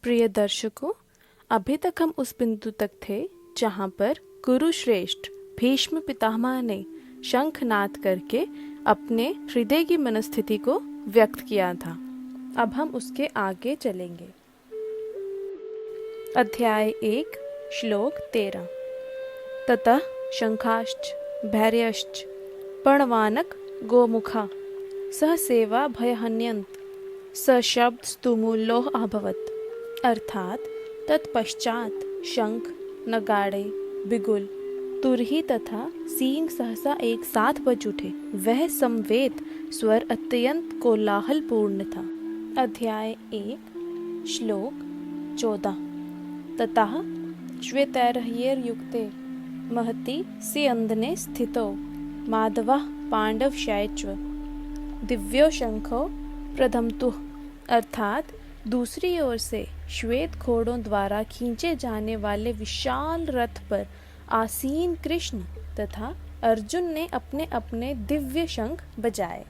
प्रिय दर्शकों, अभी तक हम उस बिंदु तक थे जहाँ पर कुरुश्रेष्ठ भीष्म पितामह ने शंखनाद करके अपने हृदय की मनस्थिति को व्यक्त किया था। अब हम उसके आगे चलेंगे। अध्याय 1 श्लोक 13। ततः शंखाश्च भैर्यश्च पर्णवानक गोमुखा सह सेवा भयहन्यंत स शब्द स्तुमूल्योः अभवत्। अर्थात तत्पश्चात शंख, नगाड़े, बिगुल, तुरही तथा सींग सहसा एक साथ बज उठे। वह समवेत स्वर अत्यंत कोलाहलपूर्ण था। अध्याय 1 श्लोक 14। ततः श्वेतैर्हयैर्युक्ते महति स्यन्दने स्थितो माधवः पाण्डवश्चैव दिव्यो शंखो प्रथमतुः। अर्थात दूसरी ओर से श्वेत घोड़ों द्वारा खींचे जाने वाले विशाल रथ पर आसीन कृष्ण तथा अर्जुन ने अपने अपने दिव्य शंख बजाए।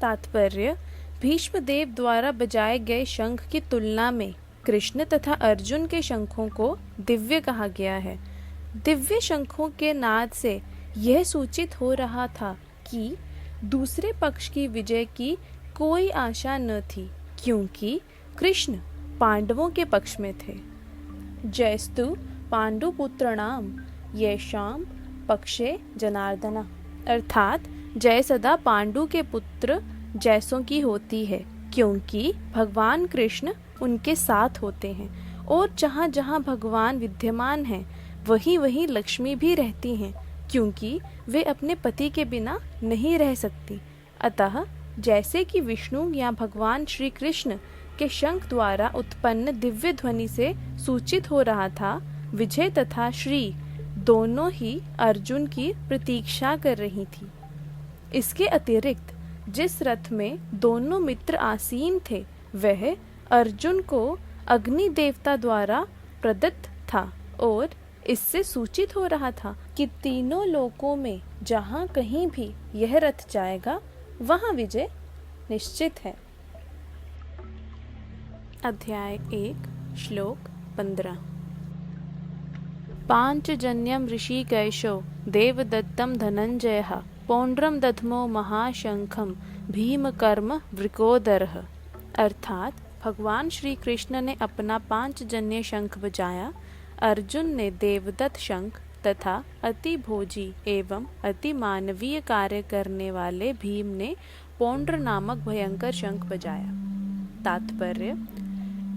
तात्पर्य: भीष्म देव द्वारा बजाए गए शंख की तुलना में कृष्ण तथा अर्जुन के शंखों को दिव्य कहा गया है। दिव्य शंखों के नाद से यह सूचित हो रहा था कि दूसरे पक्ष की विजय की कोई आशा न थी, क्योंकि कृष्ण पांडवों के पक्ष में थे। जयस्तु पांडुपुत्राणाम येषाम पक्षे जनार्दना। अर्थात जय सदा पांडु के पुत्र जैसों की होती है, क्योंकि भगवान कृष्ण उनके साथ होते हैं, और जहाँ जहाँ भगवान विद्यमान हैं वहीं वहीं लक्ष्मी भी रहती हैं, क्योंकि वे अपने पति के बिना नहीं रह सकती। अतः जैसे कि विष्णु या भगवान श्री कृष्ण के शंख द्वारा उत्पन्न दिव्य ध्वनि से सूचित हो रहा था, विजय तथा श्री दोनों ही अर्जुन की प्रतीक्षा कर रही थी। इसके अतिरिक्त जिस रथ में दोनों मित्र आसीन थे वह अर्जुन को अग्नि देवता द्वारा प्रदत्त था, और इससे सूचित हो रहा था कि तीनों लोकों में जहाँ कहीं भी यह रथ जाएगा वहाँ विजय निश्चित है। अध्याय 1 श्लोक 15। पांचजन्यम ऋषिकेशो देवदत्तं धनंजयः पौंड्रम दध्मो महाशंखम भीमकर्म वृकोदरः। अर्थात भगवान श्री कृष्ण ने अपना पांचजन्य शंख बजाया, अर्जुन ने देवदत्त शंख तथा अति भोजी एवं अति मानवीय कार्य करने वाले भीम ने पौंड्र नामक भयंकर शंख बजाया। तात्पर्य: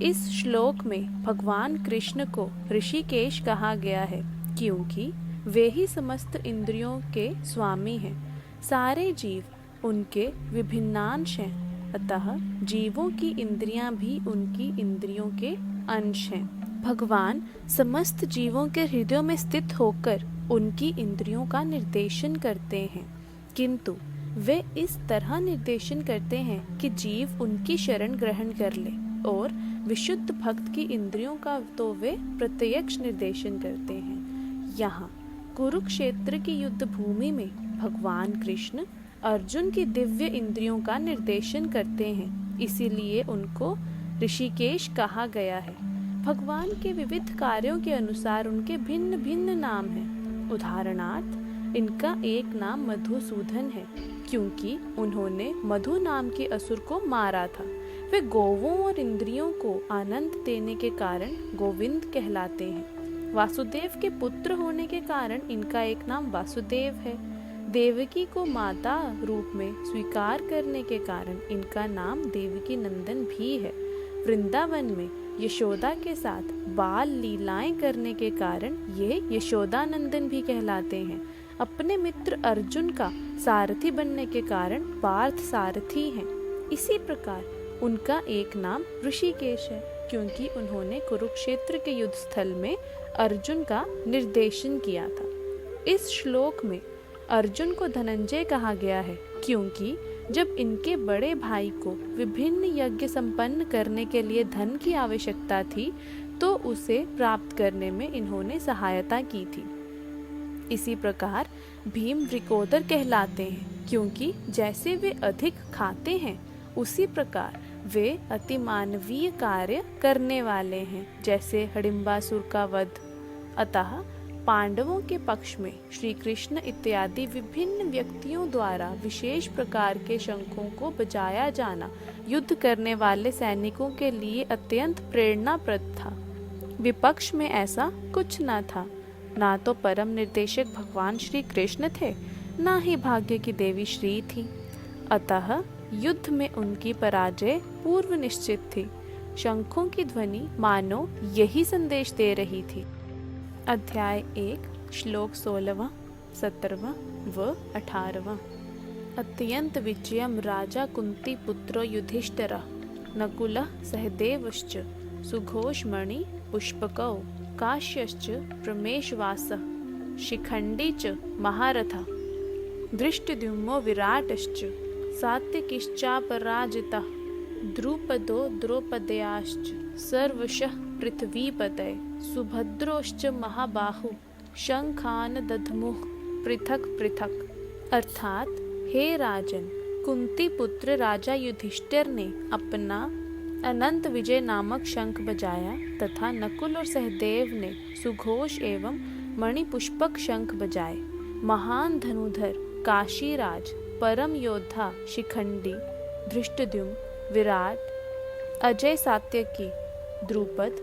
इस श्लोक में भगवान कृष्ण को ऋषिकेश कहा गया है, क्योंकि वे ही समस्त इंद्रियों के स्वामी हैं। सारे जीव उनके विभिन्नांश हैं, अतः जीवों की इंद्रियां भी उनकी इंद्रियों के अंश हैं। भगवान समस्त जीवों के हृदयों में स्थित होकर उनकी इंद्रियों का निर्देशन करते हैं, किंतु वे इस तरह निर्देशन करते हैं कि जीव उनकी शरण ग्रहण कर ले, और विशुद्ध भक्त की इंद्रियों का तो वे प्रत्यक्ष निर्देशन करते हैं। यहाँ कुरुक्षेत्र की युद्ध भूमि में भगवान कृष्ण अर्जुन की दिव्य इंद्रियों का निर्देशन करते हैं, इसीलिए उनको ऋषिकेश कहा गया है। भगवान के विविध कार्यों के अनुसार उनके भिन्न भिन्न नाम हैं। उदाहरणार्थ इनका एक नाम मधुसूदन है, क्योंकि उन्होंने मधु नाम के असुर को मारा था। वे गोवों और इंद्रियों को आनंद देने के कारण गोविंद कहलाते हैं। वासुदेव के पुत्र होने के कारण इनका एक नाम वासुदेव है। देवकी को माता रूप में स्वीकार करने के कारण इनका नाम देवकी नंदन भी है। वृंदावन में यशोदा के साथ बाल लीलाएं करने के कारण ये यशोदा नंदन भी कहलाते हैं। अपने मित्र अर्जुन का सारथी बनने के कारण पार्थ सारथी हैं। इसी प्रकार उनका एक नाम ऋषिकेश है, क्योंकि उन्होंने कुरुक्षेत्र के युद्ध स्थल में अर्जुन का निर्देशन किया था। इस श्लोक में अर्जुन को धनंजय कहा गया है, क्योंकि जब इनके बड़े भाई को विभिन्न यज्ञ संपन्न करने के लिए धन की आवश्यकता थी, तो उसे प्राप्त करने में इन्होंने सहायता की थी। इसी प्रकार भीम वृकोदर कहलाते हैं, क्योंकि जैसे वे अधिक खाते हैं, उसी प्रकार वे अति मानवीय कार्य करने वाले हैं, जैसे हिडिंबासुर का वध। अतः पांडवों के पक्ष में श्री कृष्ण इत्यादि विभिन्न व्यक्तियों द्वारा विशेष प्रकार के शंखों को बजाया जाना युद्ध करने वाले सैनिकों के लिए अत्यंत प्रेरणाप्रद था। विपक्ष में ऐसा कुछ न था। ना तो परम निर्देशक भगवान श्री कृष्ण थे, ना ही भाग्य की देवी श्री थी। अतः युद्ध में उनकी पराजय पूर्व निश्चित थी। शंखों की ध्वनि मानो यही संदेश दे रही थी। अध्याय 1 श्लोक 16, 17 व 18। अत्यंत विजयम राजा कुंती पुत्रो युधिष्ठिरः नकुलः सहदेवश्च सुघोषमणि पुष्पकौ काश्यश्च प्रमेशवासः शिखण्डी च महारथः धृष्टद्युम्नो विराटश्च सात्यकिश्चापराजितः द्रुपदो द्रौपद्याश्च सर्वशः पृथ्वीपतये सुभद्रोश्च महाबाहु शंखान दधमुः पृथक पृथक। अर्थात, हे राजन, कुंती पुत्र राजा युधिष्ठिर ने अपना अनंत विजय नामक शंख बजाया तथा नकुल और सहदेव ने सुघोष एवं मणिपुष्पक शंख बजाए। महान धनुधर काशीराज, परम योद्धा शिखंडी, धृष्टद्युम्न, विराट, अजय सात्यकी, द्रुपद,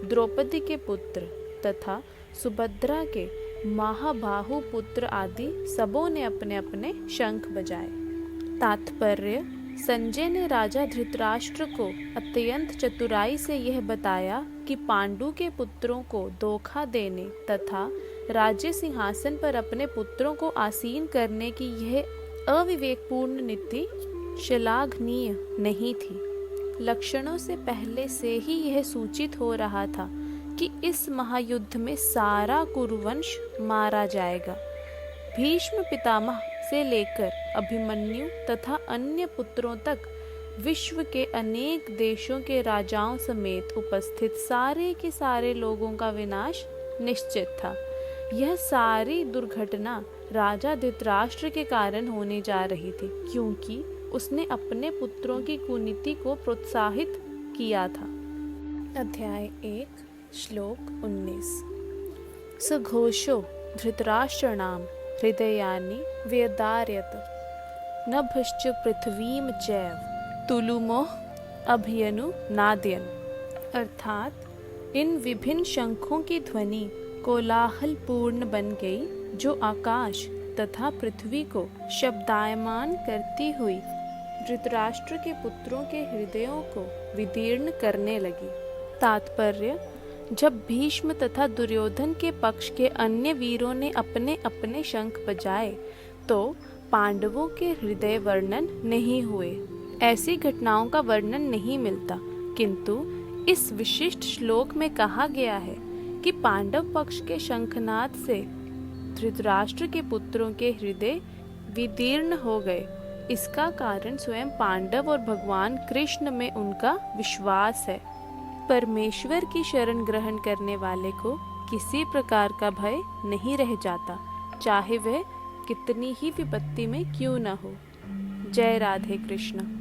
द्रौपदी के पुत्र तथा सुभद्रा के महाबाहु पुत्र आदि सबों ने अपने अपने शंख बजाए। तात्पर्य: संजय ने राजा धृतराष्ट्र को अत्यंत चतुराई से यह बताया कि पांडु के पुत्रों को धोखा देने तथा राज्य सिंहासन पर अपने पुत्रों को आसीन करने की यह अविवेकपूर्ण नीति श्लाघनीय नहीं थी। लक्षणों से पहले से ही यह सूचित हो रहा था कि इस महायुद्ध में सारा कुरुवंश मारा जाएगा। भीष्म पितामह से लेकर अभिमन्यु तथा अन्य पुत्रों तक विश्व के अनेक देशों के राजाओं समेत उपस्थित सारे के सारे लोगों का विनाश निश्चित था। यह सारी दुर्घटना राजा धृतराष्ट्र के कारण होने जा रही थी, क्योंकि उसने अपने पुत्रों की कुनीति को प्रोत्साहित किया था। अध्याय 1 श्लोक 19। सघोषो धृतराष्ट्राणां हृदयानि व्यदारयत नभश्च पृथ्वीं चैव तुलुमो अभियनुनादयन्। अर्थात, इन विभिन्न शंखों की ध्वनि कोलाहल पूर्ण बन गई, जो आकाश तथा पृथ्वी को शब्दायमान करती हुई धृतराष्ट्र के पुत्रों के हृदयों को विदीर्ण करने लगी। तात्पर्य: जब भीष्म तथा दुर्योधन के पक्ष के अन्य वीरों ने अपने अपने शंख बजाए तो पांडवों के हृदय वर्णन नहीं हुए। ऐसी घटनाओं का वर्णन नहीं मिलता, किंतु इस विशिष्ट श्लोक में कहा गया है कि पांडव पक्ष के शंखनाद से धृतराष्ट्र के पुत्रों के हृदय विदीर्ण हो गए। इसका कारण स्वयं पांडव और भगवान कृष्ण में उनका विश्वास है। परमेश्वर की शरण ग्रहण करने वाले को किसी प्रकार का भय नहीं रह जाता, चाहे वह कितनी ही विपत्ति में क्यों न हो। जय राधे कृष्ण।